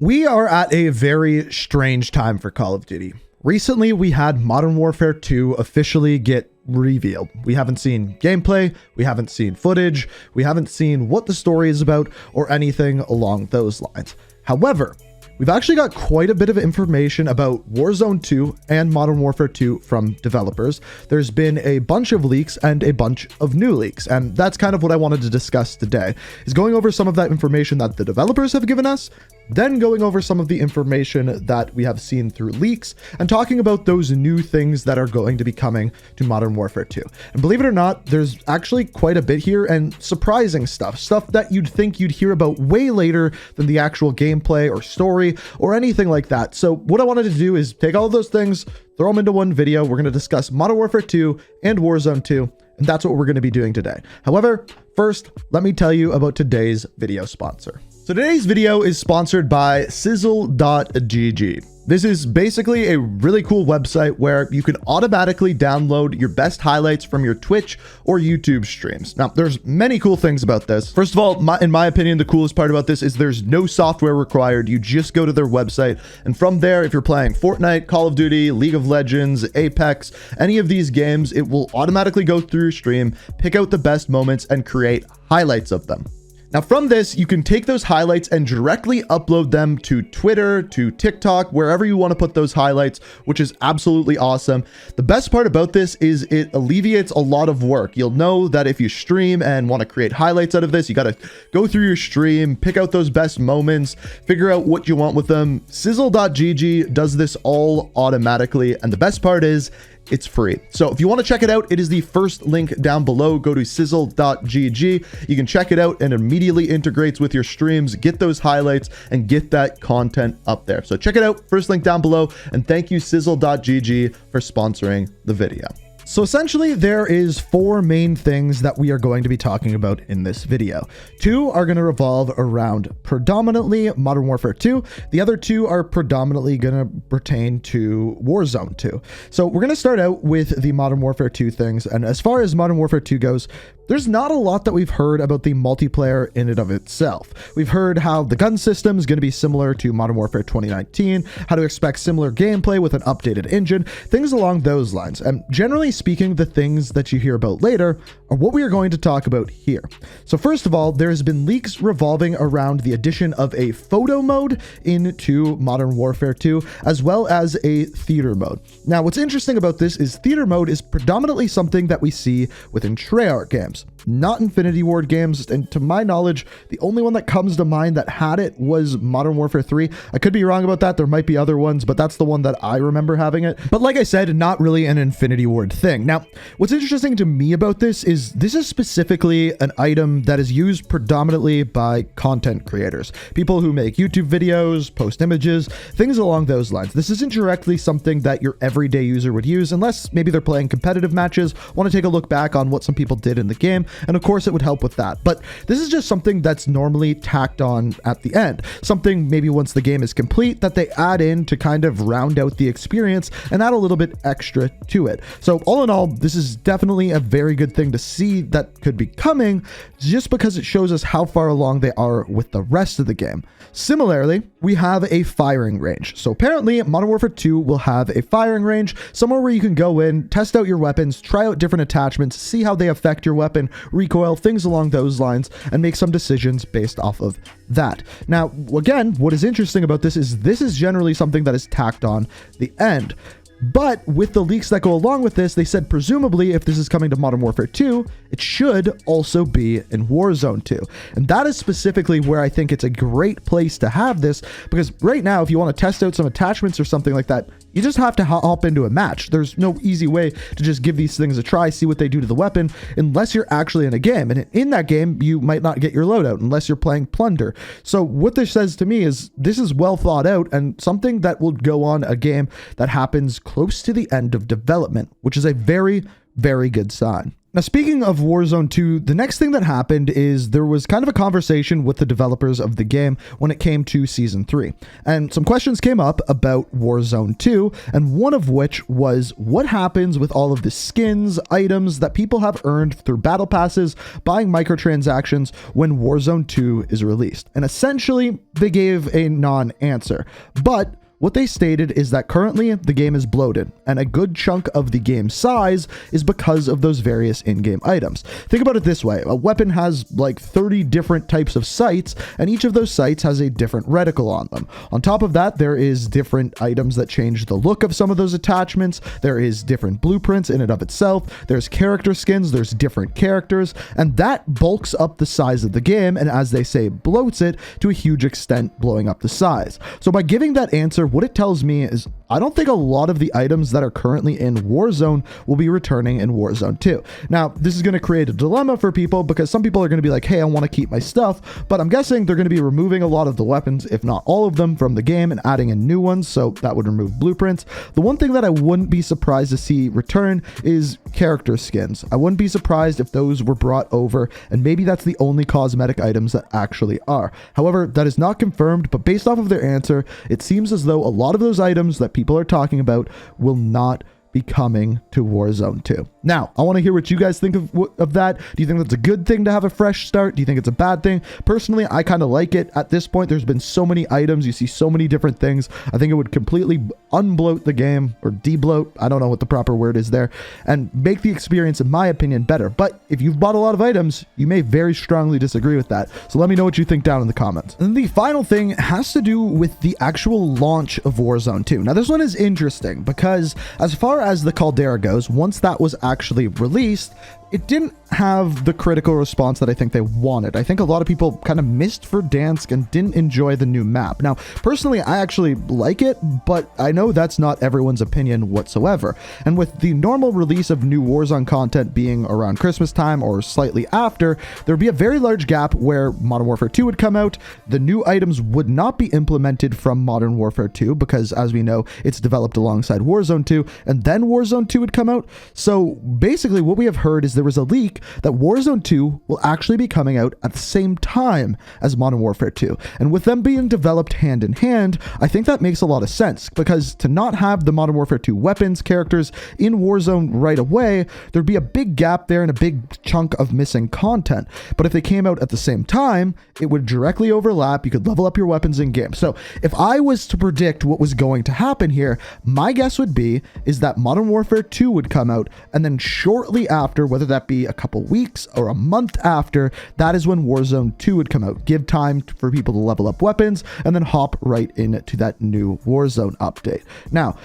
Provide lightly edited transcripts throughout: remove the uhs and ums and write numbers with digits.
We are at a very strange time for Call of Duty. Recently, we had Modern Warfare 2 officially get revealed. We haven't seen gameplay, we haven't seen footage, we haven't seen what the story is about or anything along those lines. However, we've actually got quite a bit of information about Warzone 2 and Modern Warfare 2 from developers. There's been a bunch of leaks and a bunch of new leaks, and that's kind of what I wanted to discuss today, is going over some of that information that the developers have given us, then going over some of the information that we have seen through leaks, and talking about those new things that are going to be coming to Modern Warfare 2. And believe it or not, there's actually quite a bit here and surprising stuff that you'd think you'd hear about way later than the actual gameplay or story or anything like that. So what I wanted to do is take all of those things, throw them into one video. We're going to discuss Modern Warfare 2 and Warzone 2, and that's what we're going to be doing today. However, first, let me tell you about today's video sponsor. So today's video is sponsored by sizzle.gg. This is basically a really cool website where you can automatically download your best highlights from your Twitch or YouTube streams. Now, there's many cool things about this. First of all, in my opinion, the coolest part about this is there's no software required. You just go to their website, and from there, if you're playing Fortnite, Call of Duty, League of Legends, Apex, any of these games, it will automatically go through your stream, pick out the best moments, and create highlights of them. Now from this, you can take those highlights and directly upload them to Twitter, to TikTok, wherever you want to put those highlights, which is absolutely awesome. The best part about this is it alleviates a lot of work. You'll know that if you stream and want to create highlights out of this, you got to go through your stream, pick out those best moments, figure out what you want with them. Sizzle.gg does this all automatically, and the best part is it's free. So if you want to check it out, it is the first link down below. Go to sizzle.gg. You can check it out and immediately integrates with your streams, get those highlights, and get that content up there. So check it out, first link down below, and thank you sizzle.gg for sponsoring the video. So essentially, there is four main things that we are going to be talking about in this video. Two are going to revolve around predominantly Modern Warfare 2. The other two are predominantly going to pertain to Warzone 2. So we're going to start out with the Modern Warfare 2 things. And as far as Modern Warfare 2 goes, there's not a lot that we've heard about the multiplayer in and of itself. We've heard how the gun system is going to be similar to Modern Warfare 2019, how to expect similar gameplay with an updated engine, things along those lines. And generally speaking, the things that you hear about later are what we are going to talk about here. So first of all, there has been leaks revolving around the addition of a photo mode into Modern Warfare 2, as well as a theater mode. Now, what's interesting about this is theater mode is predominantly something that we see within Treyarch games, not Infinity Ward games, and to my knowledge, the only one that comes to mind that had it was Modern Warfare 3. I could be wrong about that, there might be other ones, but that's the one that I remember having it. But like I said, not really an Infinity Ward thing. Now, what's interesting to me about this is specifically an item that is used predominantly by content creators, people who make YouTube videos, post images, things along those lines. This isn't directly something that your everyday user would use unless maybe they're playing competitive matches, want to take a look back on what some people did in the game, and of course it would help with that. But this is just something that's normally tacked on at the end, something maybe once the game is complete that they add in to kind of round out the experience and add a little bit extra to it. So all in all, this is definitely a very good thing to see that could be coming, just because it shows us how far along they are with the rest of the game. Similarly, we have a firing range. So apparently Modern Warfare 2 will have a firing range, somewhere where you can go in, test out your weapons, try out different attachments, see how they affect your weapon, recoil, things along those lines, and make some decisions based off of that. Now, again, what is interesting about this is generally something that is tacked on the end. But with the leaks that go along with this, they said presumably if this is coming to Modern Warfare 2, it should also be in Warzone 2. And that is specifically where I think it's a great place to have this, because right now, if you want to test out some attachments or something like that, you just have to hop into a match. There's no easy way to just give these things a try, see what they do to the weapon, unless you're actually in a game. And in that game, you might not get your loadout unless you're playing Plunder. So what this says to me is this is well thought out and something that will go on a game that happens close to the end of development, which is a very, very good sign. Now, speaking of Warzone 2, the next thing that happened is there was kind of a conversation with the developers of the game when it came to Season 3. And some questions came up about Warzone 2, and one of which was what happens with all of the skins, items that people have earned through battle passes, buying microtransactions when Warzone 2 is released. And essentially, they gave a non-answer. But what they stated is that currently the game is bloated, and a good chunk of the game size is because of those various in-game items. Think about it this way. A weapon has like 30 different types of sights, and each of those sights has a different reticle on them. On top of that, there is different items that change the look of some of those attachments. There is different blueprints in and of itself. There's character skins, there's different characters, and that bulks up the size of the game, and as they say, bloats it to a huge extent, blowing up the size. So by giving that answer, what it tells me is I don't think a lot of the items that are currently in Warzone will be returning in Warzone 2. Now, this is going to create a dilemma for people because some people are going to be like, hey, I want to keep my stuff, but I'm guessing they're going to be removing a lot of the weapons, if not all of them, from the game and adding in new ones, so that would remove blueprints. The one thing that I wouldn't be surprised to see return is character skins. I wouldn't be surprised if those were brought over, and maybe that's the only cosmetic items that actually are. However, that is not confirmed, but based off of their answer, it seems as though a lot of those items that people are talking about will not be coming to Warzone 2. Now, I want to hear what you guys think of that. Do you think that's a good thing to have a fresh start? Do you think it's a bad thing? Personally, I kind of like it. At this point, there's been so many items. You see so many different things. I think it would completely unbloat the game, or debloat. I don't know what the proper word is there, and make the experience, in my opinion, better. But if you've bought a lot of items, you may very strongly disagree with that. So let me know what you think down in the comments. And the final thing has to do with the actual launch of Warzone 2. Now, this one is interesting because as far as the Caldera goes, once that was actually released, it didn't have the critical response that I think they wanted. I think a lot of people kind of missed Verdansk and didn't enjoy the new map. Now, personally, I actually like it, but I know that's not everyone's opinion whatsoever. And with the normal release of new Warzone content being around Christmas time or slightly after, there would be a very large gap where Modern Warfare 2 would come out. The new items would not be implemented from Modern Warfare 2 because, as we know, it's developed alongside Warzone 2, and then Warzone 2 would come out. So basically, what we have heard is there was a leak that Warzone 2 will actually be coming out at the same time as Modern Warfare 2. And with them being developed hand in hand, I think that makes a lot of sense, because to not have the Modern Warfare 2 weapons, characters in Warzone right away, there'd be a big gap there and a big chunk of missing content. But if they came out at the same time, it would directly overlap. You could level up your weapons in game. So if I was to predict what was going to happen here, my guess would be is that Modern Warfare 2 would come out, and then shortly after, whether that be a couple weeks or a month after, that is when Warzone 2 would come out. Give time for people to level up weapons and then hop right into that new Warzone update. Now,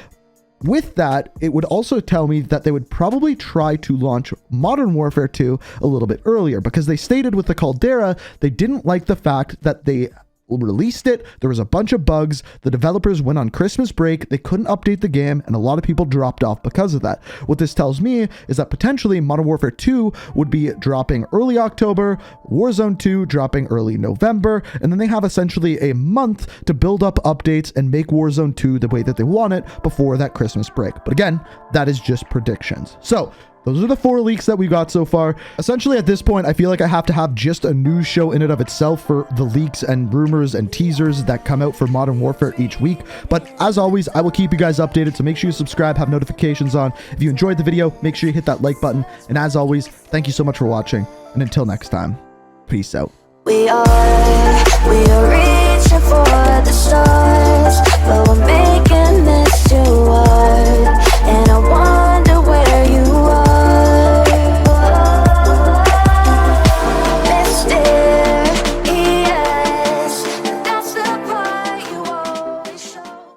with that, it would also tell me that they would probably try to launch Modern Warfare 2 a little bit earlier, because they stated with the Caldera, they didn't like the fact that they released it, there was a bunch of bugs, the developers went on Christmas break, they couldn't update the game, and a lot of people dropped off because of that. What this tells me is that potentially Modern Warfare 2 would be dropping early October, Warzone 2 dropping early November, and then they have essentially a month to build up updates and make Warzone 2 the way that they want it before that Christmas break. But again, that is just predictions. So those are the 4 leaks that we got so far. Essentially, at this point, I feel like I have to have just a news show in and of itself for the leaks and rumors and teasers that come out for Modern Warfare each week. But as always, I will keep you guys updated, so make sure you subscribe, have notifications on. If you enjoyed the video, make sure you hit that like button. And as always, thank you so much for watching. And until next time, peace out. We are reaching for the stars.